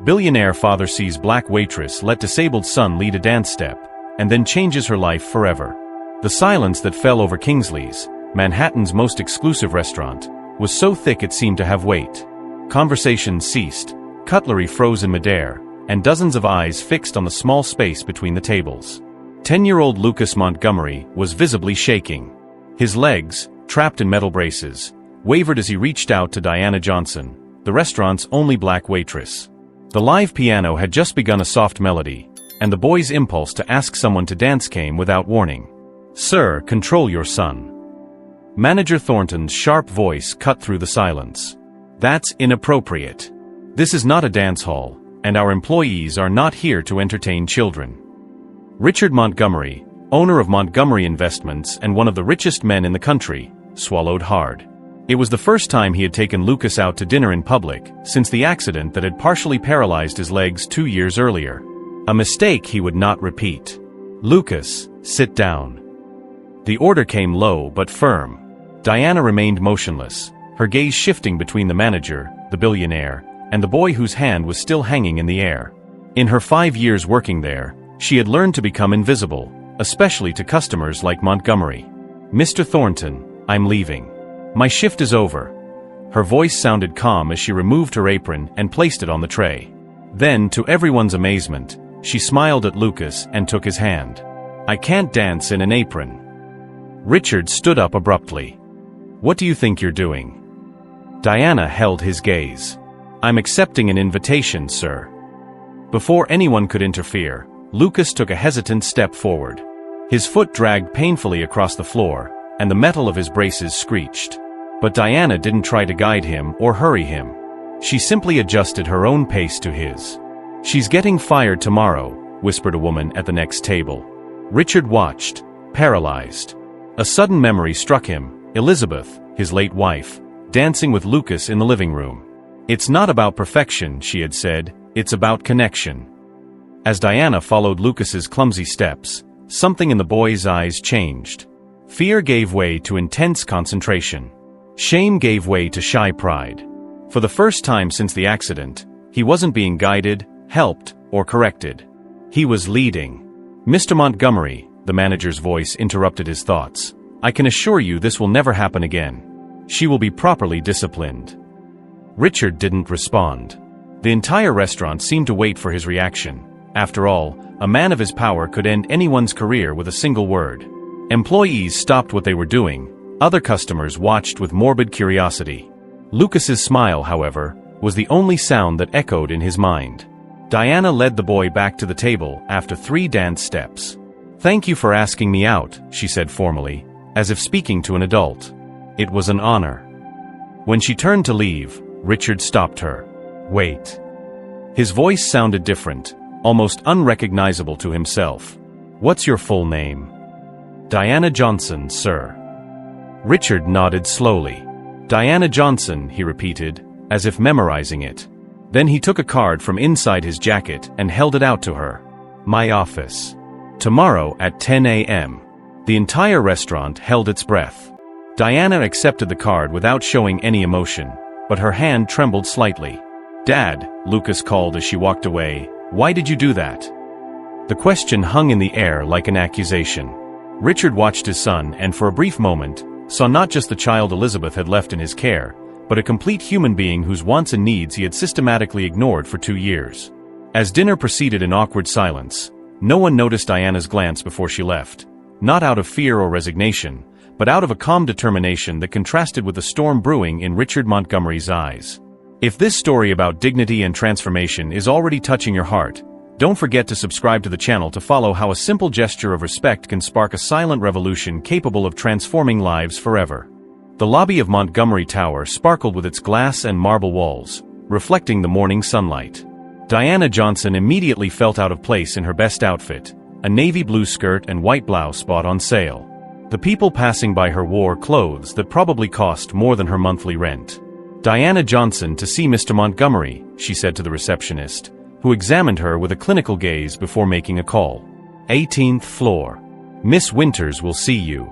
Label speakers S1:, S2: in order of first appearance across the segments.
S1: Billionaire father sees black waitress let disabled son lead a dance step, and then changes her life forever. The silence that fell over Kingsley's, Manhattan's most exclusive restaurant, was so thick it seemed to have weight. Conversations ceased, cutlery froze in midair, and dozens of eyes fixed on the small space between the tables. 10-year-old Lucas Montgomery was visibly shaking. His legs, trapped in metal braces, wavered as he reached out to Diana Johnson, the restaurant's only black waitress. The live piano had just begun a soft melody, and the boy's impulse to ask someone to dance came without warning. "Sir, control your son." Manager Thornton's sharp voice cut through the silence. "That's inappropriate. This is not a dance hall, and our employees are not here to entertain children." Richard Montgomery, owner of Montgomery Investments and one of the richest men in the country, swallowed hard. It was the first time he had taken Lucas out to dinner in public since the accident that had partially paralyzed his legs 2 years earlier. A mistake he would not repeat. "Lucas, sit down." The order came low but firm. Diana remained motionless, her gaze shifting between the manager, the billionaire, and the boy whose hand was still hanging in the air. In her 5 years working there, she had learned to become invisible, especially to customers like Montgomery. "Mr. Thornton, I'm leaving. My shift is over." Her voice sounded calm as she removed her apron and placed it on the tray. Then, to everyone's amazement, she smiled at Lucas and took his hand. "I can't dance in an apron." Richard stood up abruptly. "What do you think you're doing?" Diana held his gaze. "I'm accepting an invitation, sir." Before anyone could interfere, Lucas took a hesitant step forward. His foot dragged painfully across the floor, and the metal of his braces screeched. But Diana didn't try to guide him or hurry him. She simply adjusted her own pace to his. "She's getting fired tomorrow," whispered a woman at the next table. Richard watched, paralyzed. A sudden memory struck him: Elizabeth, his late wife, dancing with Lucas in the living room. "It's not about perfection," she had said, "it's about connection." As Diana followed Lucas's clumsy steps, something in the boy's eyes changed. Fear gave way to intense concentration. Shame gave way to shy pride. For the first time since the accident, he wasn't being guided, helped, or corrected. He was leading. "Mr. Montgomery," the manager's voice interrupted his thoughts, "I can assure you this will never happen again. She will be properly disciplined." Richard didn't respond. The entire restaurant seemed to wait for his reaction. After all, a man of his power could end anyone's career with a single word. Employees stopped what they were doing. Other customers watched with morbid curiosity. Lucas's smile, however, was the only sound that echoed in his mind. Diana led the boy back to the table after 3 dance steps. "Thank you for asking me out," she said formally, as if speaking to an adult. "It was an honor." When she turned to leave, Richard stopped her. "Wait." His voice sounded different, almost unrecognizable to himself. "What's your full name?" "Diana Johnson, sir." Richard nodded slowly. "Diana Johnson," he repeated, as if memorizing it. Then he took a card from inside his jacket and held it out to her. "My office. Tomorrow at 10 a.m. The entire restaurant held its breath. Diana accepted the card without showing any emotion, but her hand trembled slightly. "Dad," Lucas called as she walked away, "why did you do that?" The question hung in the air like an accusation. Richard watched his son and for a brief moment, saw not just the child Elizabeth had left in his care, but a complete human being whose wants and needs he had systematically ignored for 2 years. As dinner proceeded in awkward silence, no one noticed Diana's glance before she left, not out of fear or resignation, but out of a calm determination that contrasted with the storm brewing in Richard Montgomery's eyes. If this story about dignity and transformation is already touching your heart, don't forget to subscribe to the channel to follow how a simple gesture of respect can spark a silent revolution capable of transforming lives forever. The lobby of Montgomery Tower sparkled with its glass and marble walls, reflecting the morning sunlight. Diana Johnson immediately felt out of place in her best outfit, a navy blue skirt and white blouse bought on sale. The people passing by her wore clothes that probably cost more than her monthly rent. "Diana Johnson to see Mr. Montgomery," she said to the receptionist, who examined her with a clinical gaze before making a call. 18th floor. "Miss Winters will see you."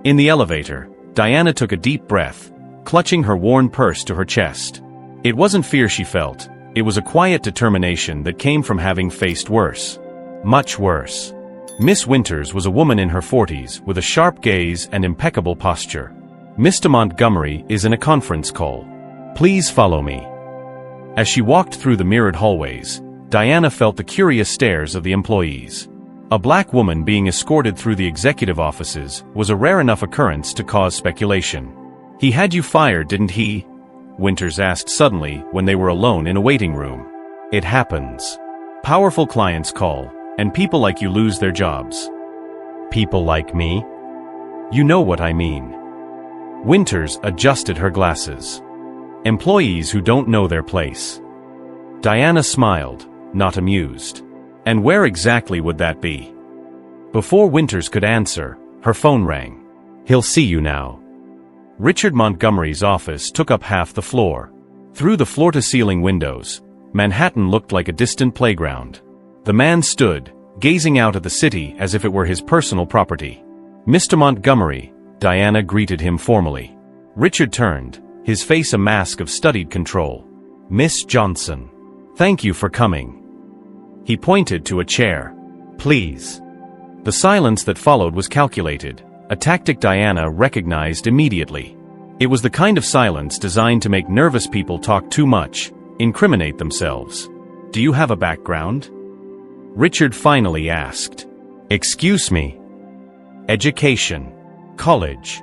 S1: In the elevator, Diana took a deep breath, clutching her worn purse to her chest. It wasn't fear she felt, It was a quiet determination that came from having faced worse. Much worse. Miss Winters was a woman in her 40s with a sharp gaze and impeccable posture. Mr. Montgomery is in a conference call. Please follow me. As she walked through the mirrored hallways, Diana felt the curious stares of the employees. A black woman being escorted through the executive offices was a rare enough occurrence to cause speculation. He had you fired, didn't he? Winters asked suddenly when they were alone in a waiting room. It happens. Powerful clients call, and people like you lose their jobs. People like me? You know what I mean. Winters adjusted her glasses. Employees who don't know their place. Diana smiled, not amused. And where exactly would that be? Before Winters could answer, her phone rang. He'll see you now. Richard Montgomery's office took up half the floor. Through the floor-to-ceiling windows, Manhattan looked like a distant playground. The man stood, gazing out at the city as if it were his personal property. Mr. Montgomery, Diana greeted him formally. Richard turned, his face a mask of studied control. Miss Johnson. Thank you for coming. He pointed to a chair. Please. The silence that followed was calculated, a tactic Diana recognized immediately. It was the kind of silence designed to make nervous people talk too much, incriminate themselves. Do you have a background? Richard finally asked. Excuse me. Education. College.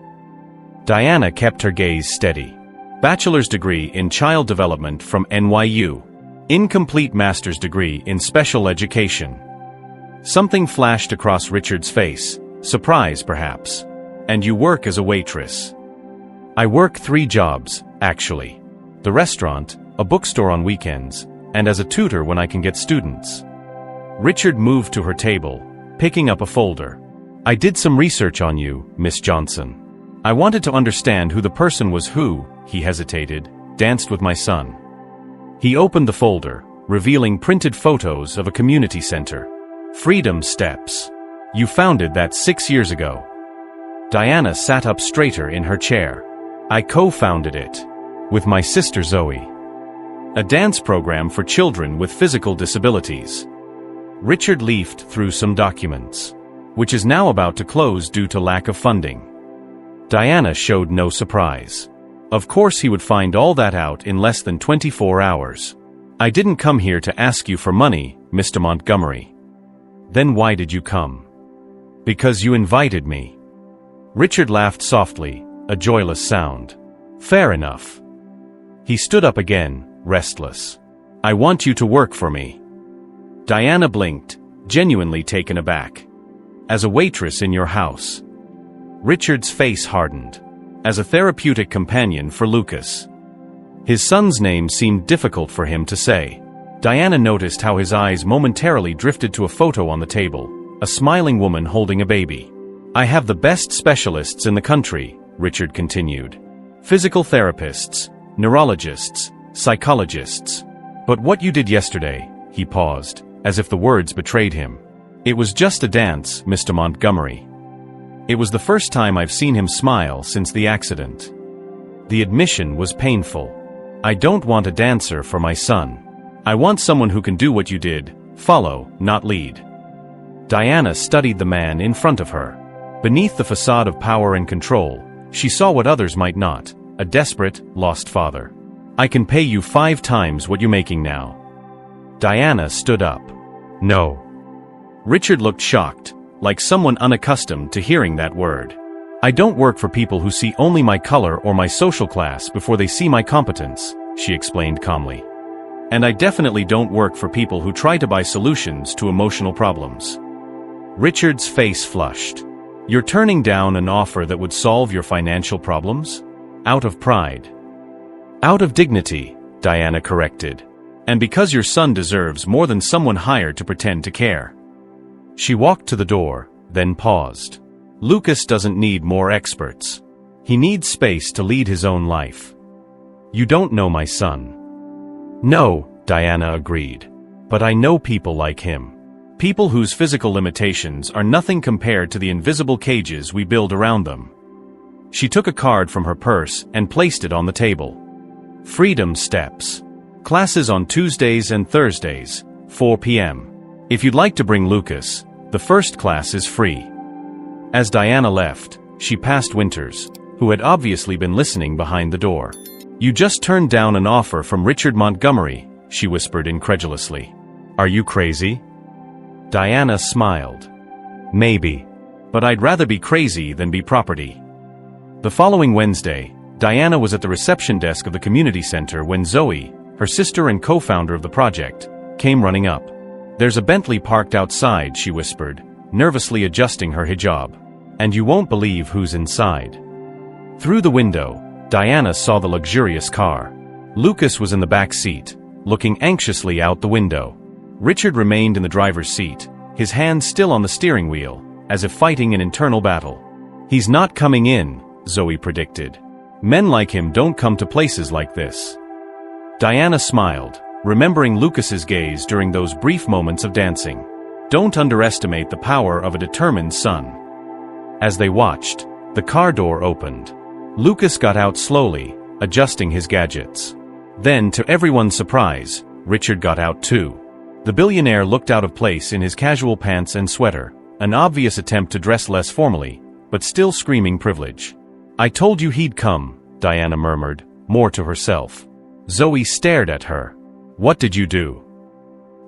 S1: Diana kept her gaze steady. Bachelor's degree in child development from NYU. Incomplete master's degree in special education. Something flashed across Richard's face, surprise perhaps. And you work as a waitress. I work 3 jobs, actually. The restaurant, a bookstore on weekends, and as a tutor when I can get students. Richard moved to her table, picking up a folder. I did some research on you, Miss Johnson. I wanted to understand who the person was who, he hesitated, danced with my son. He opened the folder, revealing printed photos of a community center. Freedom Steps. You founded that 6 years ago. Diana sat up straighter in her chair. I co-founded it. With my sister Zoe. A dance program for children with physical disabilities. Richard leafed through some documents. Which is now about to close due to lack of funding. Diana showed no surprise. Of course he would find all that out in less than 24 hours. I didn't come here to ask you for money, Mr. Montgomery. Then why did you come? Because you invited me. Richard laughed softly, a joyless sound. Fair enough. He stood up again, restless. I want you to work for me. Diana blinked, genuinely taken aback. As a waitress in your house. Richard's face hardened. As a therapeutic companion for Lucas. His son's name seemed difficult for him to say. Diana noticed how his eyes momentarily drifted to a photo on the table, a smiling woman holding a baby. I have the best specialists in the country, Richard continued. Physical therapists, neurologists, psychologists. But what you did yesterday, he paused, as if the words betrayed him. It was just a dance, Mr. Montgomery. It was the first time I've seen him smile since the accident. The admission was painful. I don't want a dancer for my son. I want someone who can do what you did, follow, not lead. Diana studied the man in front of her. Beneath the facade of power and control, she saw what others might not, a desperate, lost father. I can pay you 5 times what you're making now. Diana stood up. No. Richard looked shocked, like someone unaccustomed to hearing that word. I don't work for people who see only my color or my social class before they see my competence, she explained calmly. And I definitely don't work for people who try to buy solutions to emotional problems. Richard's face flushed. You're turning down an offer that would solve your financial problems? Out of pride. Out of dignity, Diana corrected. And because your son deserves more than someone hired to pretend to care. She walked to the door, then paused. Lucas doesn't need more experts. He needs space to lead his own life. You don't know my son. No, Diana agreed. But I know people like him. People whose physical limitations are nothing compared to the invisible cages we build around them. She took a card from her purse and placed it on the table. Freedom Steps. Classes on Tuesdays and Thursdays, 4 p.m. If you'd like to bring Lucas, the first class is free. As Diana left, she passed Winters, who had obviously been listening behind the door. "You just turned down an offer from Richard Montgomery," she whispered incredulously. "Are you crazy?" Diana smiled. "Maybe. But I'd rather be crazy than be property." The following Wednesday, Diana was at the reception desk of the community center when Zoe, her sister and co-founder of the project, came running up. "There's a Bentley parked outside," she whispered, nervously adjusting her hijab. "And you won't believe who's inside." Through the window, Diana saw the luxurious car. Lucas was in the back seat, looking anxiously out the window. Richard remained in the driver's seat, his hands still on the steering wheel, as if fighting an internal battle. "He's not coming in," Zoe predicted. "Men like him don't come to places like this." Diana smiled, remembering Lucas's gaze during those brief moments of dancing. Don't underestimate the power of a determined son. As they watched, the car door opened. Lucas got out slowly, adjusting his gadgets. Then, to everyone's surprise, Richard got out too. The billionaire looked out of place in his casual pants and sweater, an obvious attempt to dress less formally, but still screaming privilege. "I told you he'd come," Diana murmured, more to herself. Zoe stared at her. "What did you do?"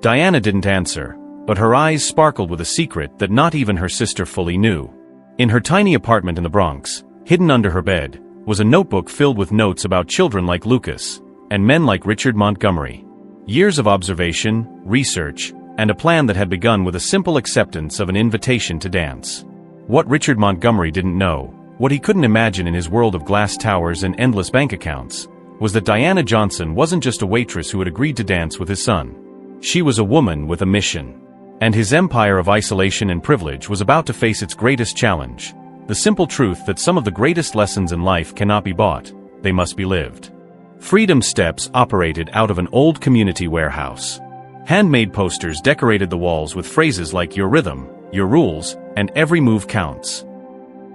S1: Diana didn't answer, but her eyes sparkled with a secret that not even her sister fully knew. In her tiny apartment in the Bronx, hidden under her bed, was a notebook filled with notes about children like Lucas, and men like Richard Montgomery. Years of observation, research, and a plan that had begun with a simple acceptance of an invitation to dance. What Richard Montgomery didn't know, what he couldn't imagine in his world of glass towers and endless bank accounts, was that Diana Johnson wasn't just a waitress who had agreed to dance with his son. She was a woman with a mission. And his empire of isolation and privilege was about to face its greatest challenge, the simple truth that some of the greatest lessons in life cannot be bought, they must be lived. Freedom Steps operated out of an old community warehouse. Handmade posters decorated the walls with phrases like "your rhythm," "your rules," and "every move counts."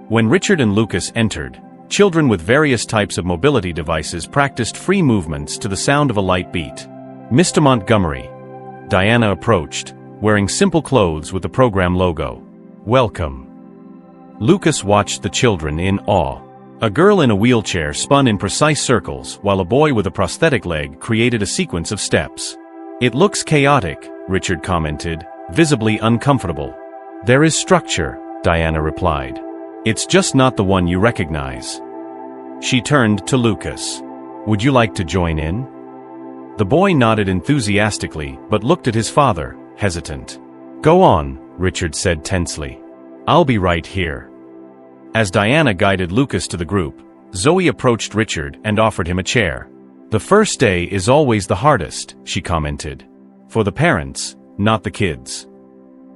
S1: When Richard and Lucas entered, children with various types of mobility devices practiced free movements to the sound of a light beat. "Mr. Montgomery," Diana approached, wearing simple clothes with the program logo. "Welcome." Lucas watched the children in awe. A girl in a wheelchair spun in precise circles, while a boy with a prosthetic leg created a sequence of steps. "It looks chaotic," Richard commented, visibly uncomfortable. "There is structure," Diana replied. "It's just not the one you recognize." She turned to Lucas. "Would you like to join in?" The boy nodded enthusiastically, but looked at his father, hesitant. "Go on," Richard said tensely. "I'll be right here." As Diana guided Lucas to the group, Zoe approached Richard and offered him a chair. "The first day is always the hardest," she commented. "For the parents, not the kids."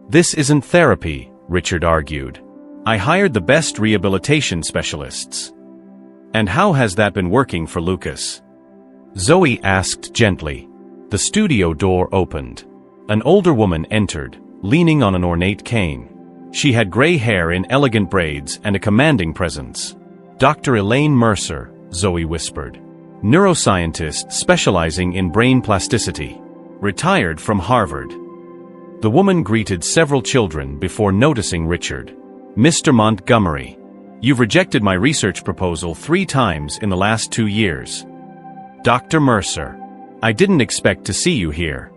S1: "This isn't therapy," Richard argued. "I hired the best rehabilitation specialists." "And how has that been working for Lucas?" Zoe asked gently. The studio door opened. An older woman entered, leaning on an ornate cane. She had gray hair in elegant braids and a commanding presence. "Dr. Elaine Mercer," Zoe whispered. "Neuroscientist specializing in brain plasticity. Retired from Harvard." The woman greeted several children before noticing Richard. "Mr. Montgomery, you've rejected my research proposal 3 times in the last 2 years. Dr. Mercer, I didn't expect to see you here."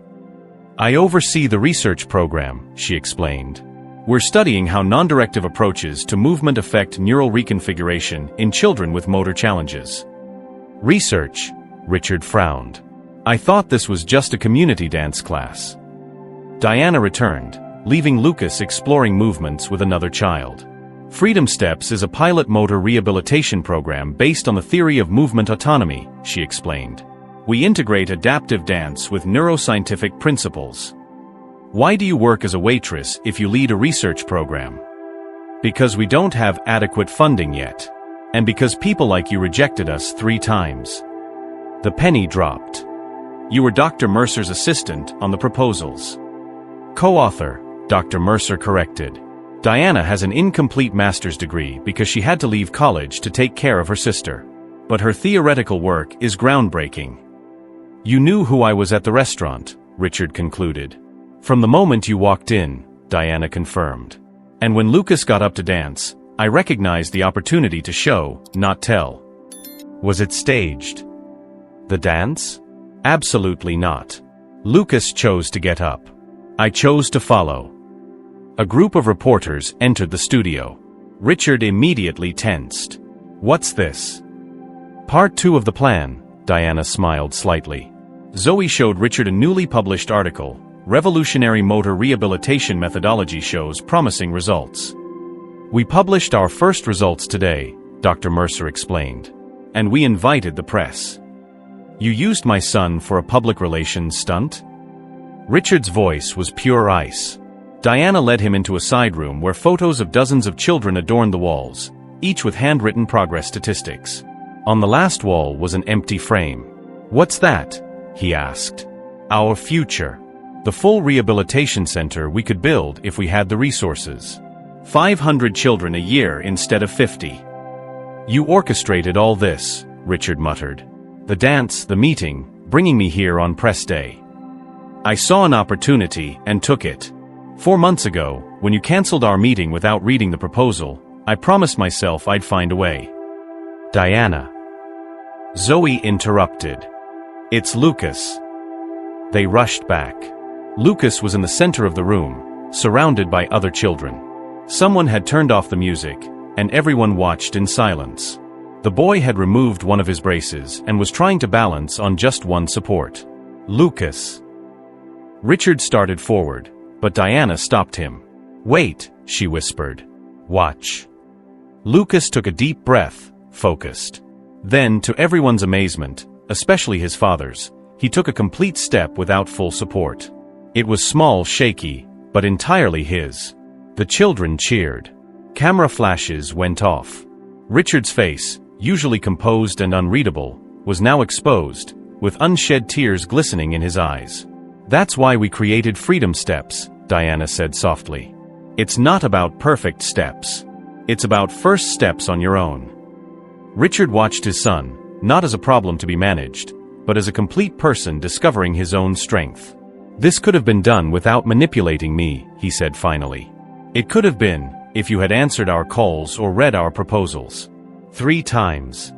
S1: "I oversee the research program," she explained. "We're studying how non-directive approaches to movement affect neural reconfiguration in children with motor challenges." "Research," Richard frowned. "I thought this was just a community dance class." Diana returned, leaving Lucas exploring movements with another child. Freedom Steps is a pilot motor rehabilitation program based on the theory of movement autonomy, she explained. We integrate adaptive dance with neuroscientific principles. Why do you work as a waitress if you lead a research program? Because we don't have adequate funding yet. And because people like you rejected us 3 times. The penny dropped. You were Dr. Mercer's assistant on the proposals. Co-author, Dr. Mercer corrected. Diana has an incomplete master's degree because she had to leave college to take care of her sister. But her theoretical work is groundbreaking. You knew who I was at the restaurant, Richard concluded. From the moment you walked in, Diana confirmed. And when Lucas got up to dance, I recognized the opportunity to show, not tell. Was it staged? The dance? Absolutely not. Lucas chose to get up. I chose to follow. A group of reporters entered the studio. Richard immediately tensed. What's this? Part 2 of the plan, Diana smiled slightly. Zoe showed Richard a newly published article. Revolutionary motor rehabilitation methodology shows promising results. We published our first results today, Dr. Mercer explained. And we invited the press. You used my son for a public relations stunt? Richard's voice was pure ice. Diana led him into a side room where photos of dozens of children adorned the walls, each with handwritten progress statistics. On the last wall was an empty frame. What's that? He asked. Our future. The full rehabilitation center we could build if we had the resources. 500 children a year instead of 50. You orchestrated all this, Richard muttered. The dance, the meeting, bringing me here on press day. I saw an opportunity and took it. 4 months ago, when you canceled our meeting without reading the proposal, I promised myself I'd find a way. Diana. Zoe interrupted. It's Lucas. They rushed back. Lucas was in the center of the room, surrounded by other children. Someone had turned off the music, and everyone watched in silence. The boy had removed one of his braces and was trying to balance on just one support. Lucas. Richard started forward, but Diana stopped him. Wait, she whispered. Watch. Lucas took a deep breath, focused. Then, to everyone's amazement, especially his father's, he took a complete step without full support. It was small, shaky, but entirely his. The children cheered. Camera flashes went off. Richard's face, usually composed and unreadable, was now exposed, with unshed tears glistening in his eyes. That's why we created Freedom Steps, Diana said softly. It's not about perfect steps. It's about first steps on your own. Richard watched his son, not as a problem to be managed, but as a complete person discovering his own strength. This could have been done without manipulating me, he said finally. It could have been, if you had answered our calls or read our proposals. 3 times.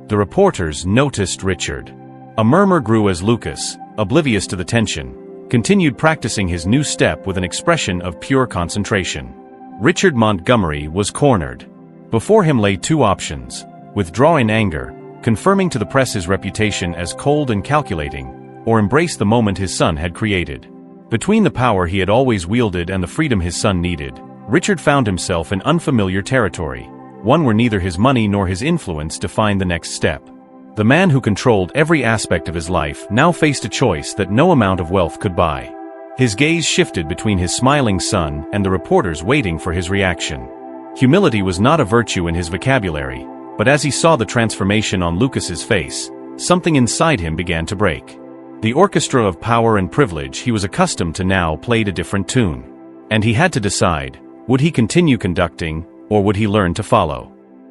S1: The reporters noticed Richard. A murmur grew as Lucas, oblivious to the tension, continued practicing his new step with an expression of pure concentration. Richard Montgomery was cornered. Before him lay 2 options: withdraw in anger, confirming to the press his reputation as cold and calculating, or embrace the moment his son had created. Between the power he had always wielded and the freedom his son needed, Richard found himself in unfamiliar territory, one where neither his money nor his influence defined the next step. The man who controlled every aspect of his life now faced a choice that no amount of wealth could buy. His gaze shifted between his smiling son and the reporters waiting for his reaction. Humility was not a virtue in his vocabulary, but as he saw the transformation on Lucas's face, something inside him began to break. The orchestra of power and privilege he was accustomed to now played a different tune. And he had to decide, would he continue conducting, or would he learn to follow?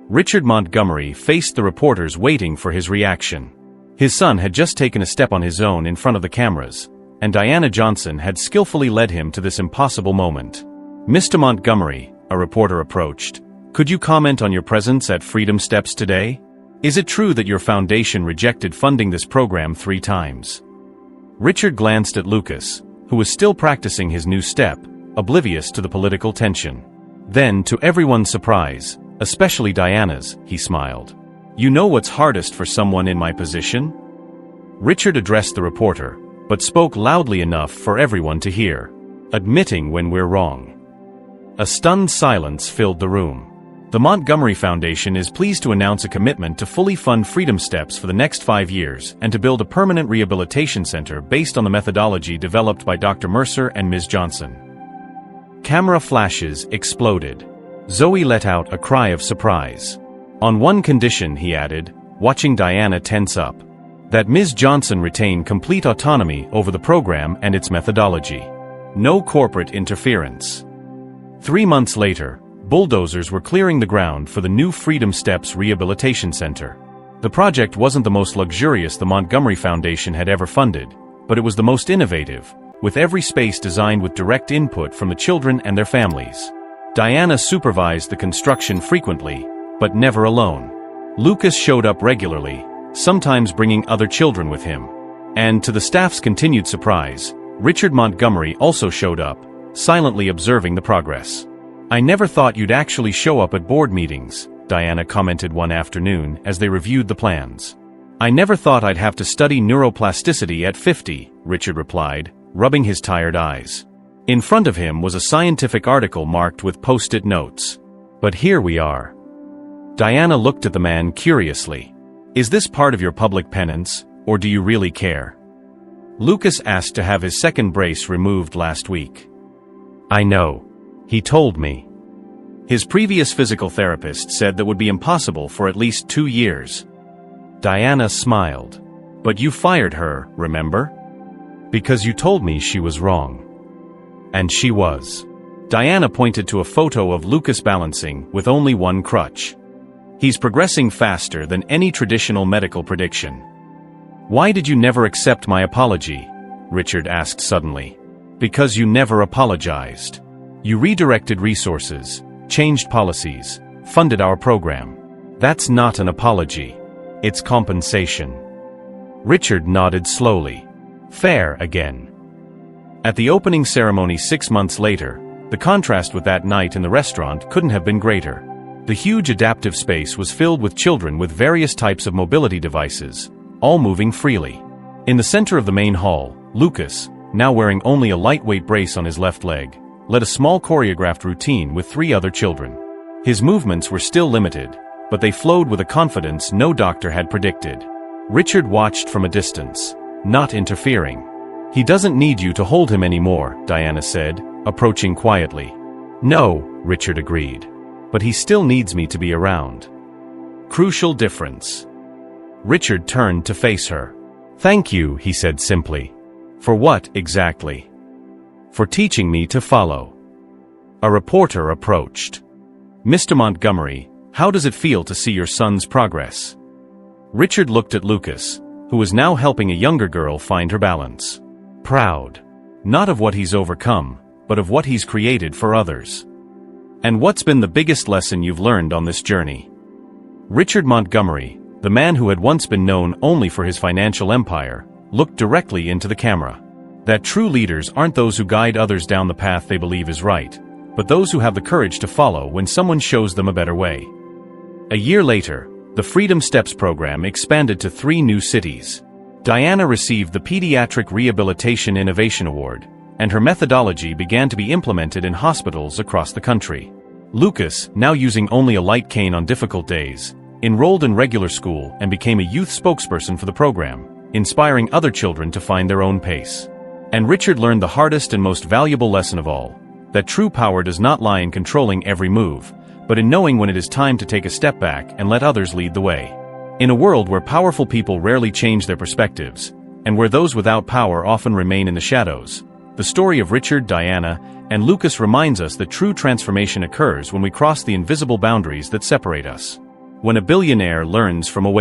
S1: Richard Montgomery faced the reporters waiting for his reaction. His son had just taken a step on his own in front of the cameras, and Diana Johnson had skillfully led him to this impossible moment. Mr. Montgomery, a reporter approached, could you comment on your presence at Freedom Steps today? Is it true that your foundation rejected funding this program 3 times? Richard glanced at Lucas, who was still practicing his new step, oblivious to the political tension. Then, to everyone's surprise, especially Diana's, he smiled. You know what's hardest for someone in my position? Richard addressed the reporter, but spoke loudly enough for everyone to hear. Admitting when we're wrong. A stunned silence filled the room. The Montgomery Foundation is pleased to announce a commitment to fully fund Freedom Steps for the next 5 years and to build a permanent rehabilitation center based on the methodology developed by Dr. Mercer and Ms. Johnson. Camera flashes exploded. Zoe let out a cry of surprise. On one condition, he added, watching Diana tense up, that Ms. Johnson retain complete autonomy over the program and its methodology. No corporate interference. 3 months later, bulldozers were clearing the ground for the new Freedom Steps Rehabilitation Center. The project wasn't the most luxurious the Montgomery Foundation had ever funded, but it was the most innovative, with every space designed with direct input from the children and their families. Diana supervised the construction frequently, but never alone. Lucas showed up regularly, sometimes bringing other children with him. And to the staff's continued surprise, Richard Montgomery also showed up, silently observing the progress. "I never thought you'd actually show up at board meetings," Diana commented one afternoon as they reviewed the plans. "I never thought I'd have to study neuroplasticity at 50, Richard replied, rubbing his tired eyes. In front of him was a scientific article marked with post-it notes. "But here we are." Diana looked at the man curiously. "Is this part of your public penance, or do you really care?" Lucas asked to have his second brace removed last week. "I know. He told me." His previous physical therapist said that would be impossible for at least 2 years. Diana smiled. "But you fired her, remember? Because you told me she was wrong." And she was. Diana pointed to a photo of Lucas balancing with only one crutch. "He's progressing faster than any traditional medical prediction." "Why did you never accept my apology?" Richard asked suddenly. "Because you never apologized. You redirected resources, changed policies, funded our program. That's not an apology. It's compensation." Richard nodded slowly. "Fair again." At the opening ceremony 6 months later, the contrast with that night in the restaurant couldn't have been greater. The huge adaptive space was filled with children with various types of mobility devices, all moving freely. In the center of the main hall, Lucas, now wearing only a lightweight brace on his left leg, led a small choreographed routine with 3 other children. His movements were still limited, but they flowed with a confidence no doctor had predicted. Richard watched from a distance, not interfering. "He doesn't need you to hold him anymore," Diana said, approaching quietly. "No," Richard agreed. "But he still needs me to be around." Crucial difference. Richard turned to face her. "Thank you," he said simply. "For what, exactly?" "For teaching me to follow." A reporter approached. "Mr. Montgomery, how does it feel to see your son's progress?" Richard looked at Lucas, who was now helping a younger girl find her balance. "Proud. Not of what he's overcome, but of what he's created for others." "And what's been the biggest lesson you've learned on this journey?" Richard Montgomery, the man who had once been known only for his financial empire, looked directly into the camera. That true leaders aren't those who guide others down the path they believe is right, but those who have the courage to follow when someone shows them a better way. A year later, the Freedom Steps program expanded to 3 new cities. Diana received the Pediatric Rehabilitation Innovation Award, and her methodology began to be implemented in hospitals across the country. Lucas, now using only a light cane on difficult days, enrolled in regular school and became a youth spokesperson for the program, inspiring other children to find their own pace. And Richard learned the hardest and most valuable lesson of all, that true power does not lie in controlling every move, but in knowing when it is time to take a step back and let others lead the way. In a world where powerful people rarely change their perspectives, and where those without power often remain in the shadows, the story of Richard, Diana, and Lucas reminds us that true transformation occurs when we cross the invisible boundaries that separate us. When a billionaire learns from a